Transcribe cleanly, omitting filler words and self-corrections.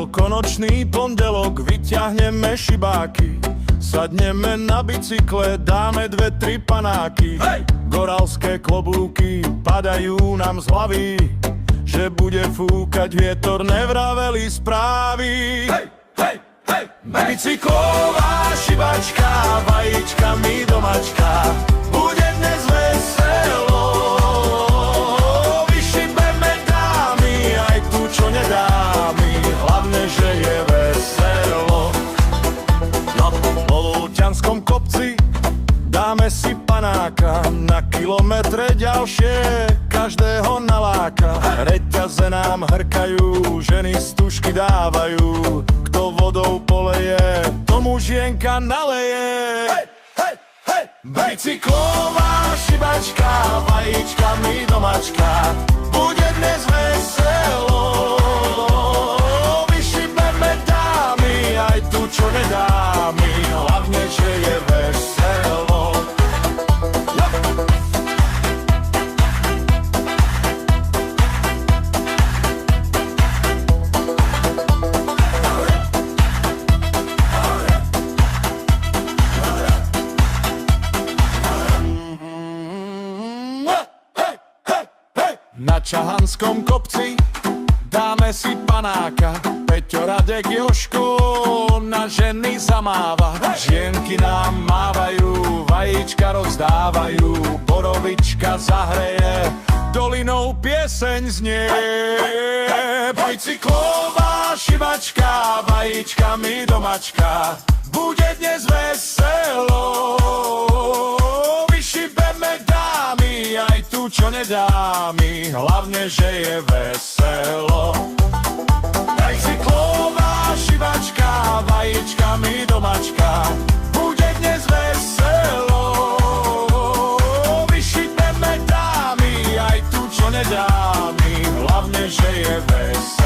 Veľkonočný pondelok, vyťahneme šibáky, sadneme na bicykle, dáme 2-3 panáky. Hej! Goralské klobúky padajú nám z hlavy, že bude fúkať vietor, nevraveli správy. Hej, hej, hej, Bicyklová šibačka, vajíčkami domačka, bude dnes veselo. Vyšibeme dámy, aj tu, čo nedámy, hlavne, že je veselo. Na Ľuťanskom kopci dáme si panáka, na kilometre ďalšie každého naláka. Reťaze nám hrkajú, ženy stužky dávajú, kto vodou poleje, tomu žienka naleje. hej, hej, hej. Bicyklová šibačka, vajíčkami domačka, bude dnes veselo. Vyšibeme dámy, aj tu, čo nedámy, hlavne, že je veselo. Na Čahanskom kopci dáme si panáka, Peťo, Radek, Jožko na ženy zamáva. Žienky nám mávajú, vajíčka rozdávajú, borovička zahreje, dolinou pieseň znie. Bicyklová šibačka, vajíčkami domačka, bude dnes veselo. Vyšibeme dámy, aj tu, čo nedámy, hlavne, že je veselo. Bicyklová šibačka, vajíčkami domačka, bude dnes veselo. Vyšibeme dámy, aj tu, čo nedámy, hlavne, že je veselo.